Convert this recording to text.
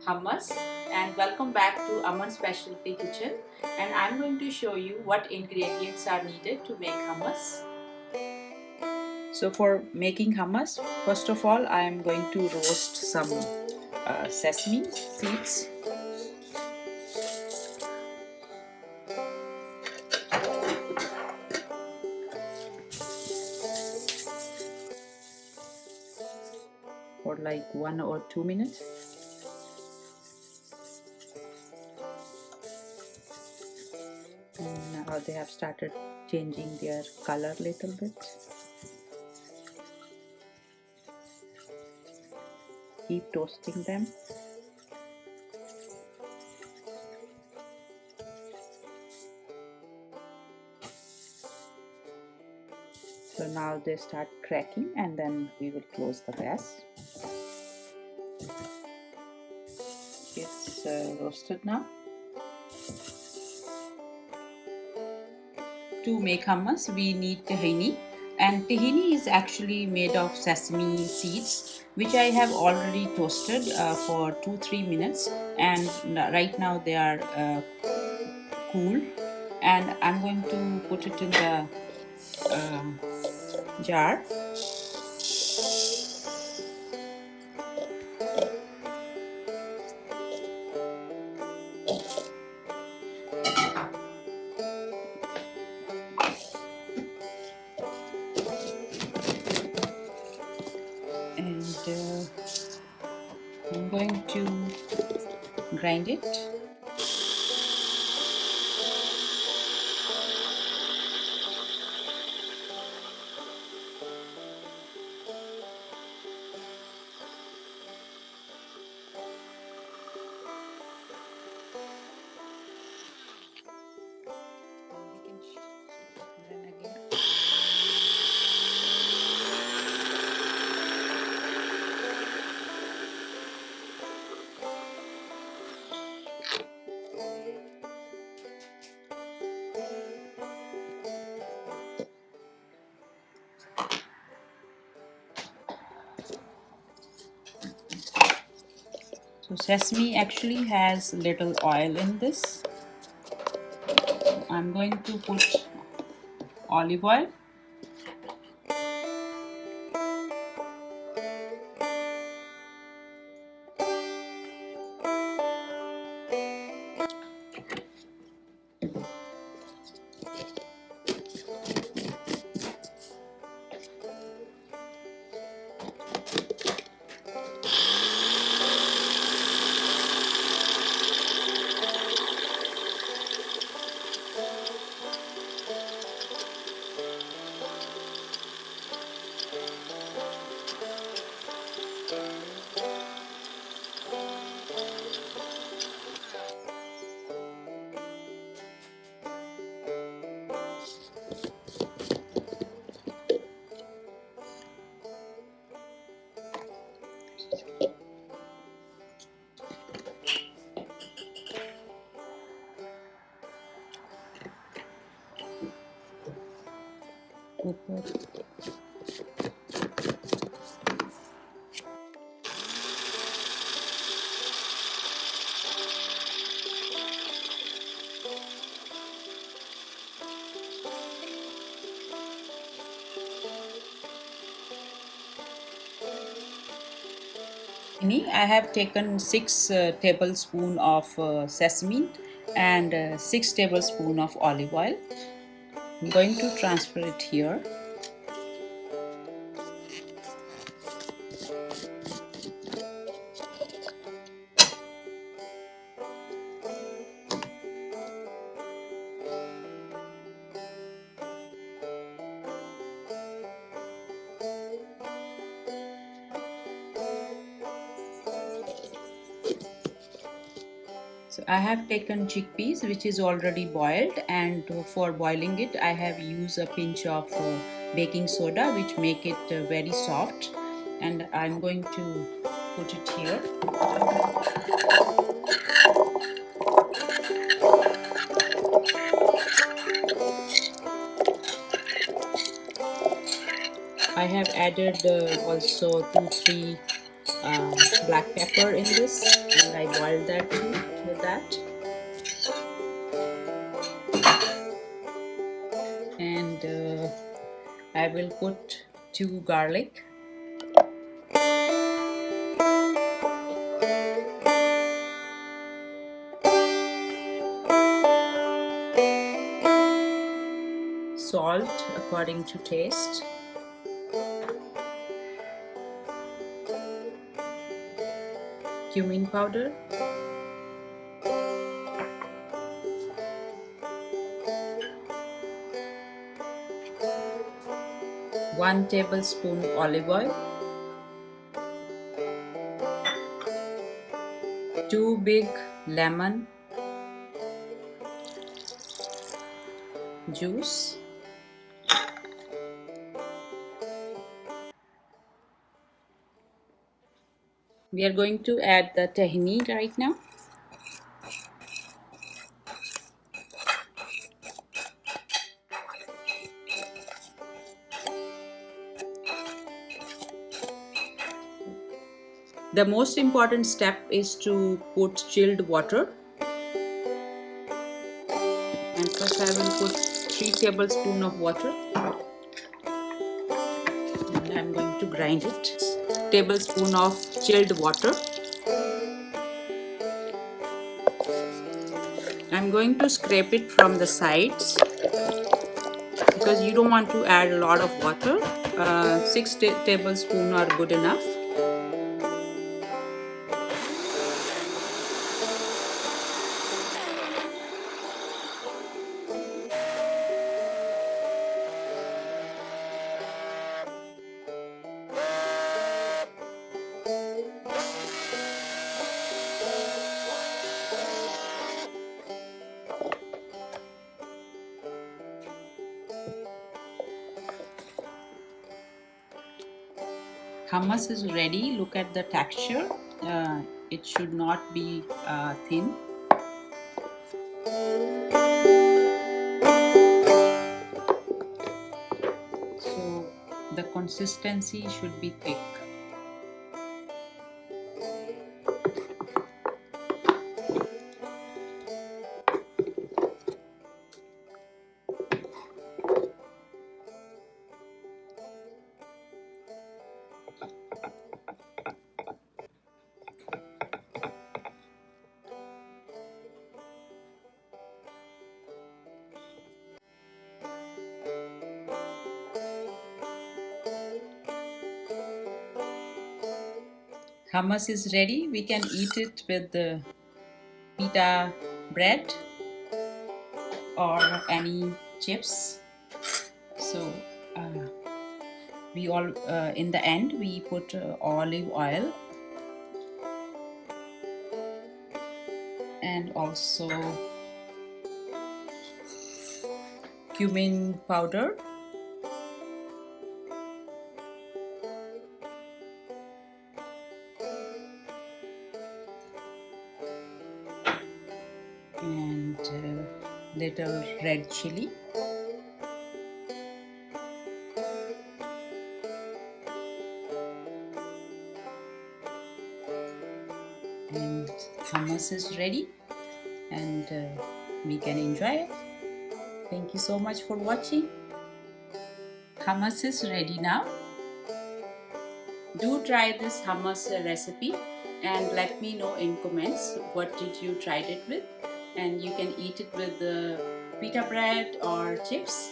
hummus, and welcome back to Aman's Specialty Kitchen, and I'm going to show you what ingredients are needed to make hummus. So for making hummus, first of all I am going to roast some sesame seeds. For like 1 or 2 minutes. And now they have started changing their color a little bit. Keep toasting them. So now they start cracking, and then we will close the gas. It's roasted now. To make hummus, we need tahini, and tahini is actually made of sesame seeds, which I have already toasted for 2-3 minutes, and right now they are cool, and I'm going to put it in the jar. And I'm going to grind it. So sesame actually has little oil in this. I'm going to put olive oil. I have taken 6 tablespoons of sesame and 6 tablespoons of olive oil. I'm going to transfer it here. So I have taken chickpeas, which is already boiled, and for boiling it I have used a pinch of baking soda, which make it very soft, and I'm going to put it here. I have added also 2-3 black pepper in this, and I boiled that too with that. And I will put 2 garlic, salt according to taste, cumin powder, 1 tablespoon olive oil, 2 big lemon juice, we are going to add the tahini right now. The most important step is to put chilled water. And first I will put 3 tablespoons of water. And I'm going to grind it. Tablespoon of chilled water. I'm going to scrape it from the sides because you don't want to add a lot of water. 6 tablespoons are good enough. Hummus is ready. Look at the texture. It should not be thin. So the consistency should be thick. Hummus is ready. We can eat it with the pita bread or any chips. So we all in the end we put olive oil and also cumin powder, and little red chili, and hummus is ready, and we can enjoy it. Thank you so much for watching. Hummus is ready now. Do try this hummus recipe and let me know in comments what did you tried it with, and you can eat it with the pita bread or chips.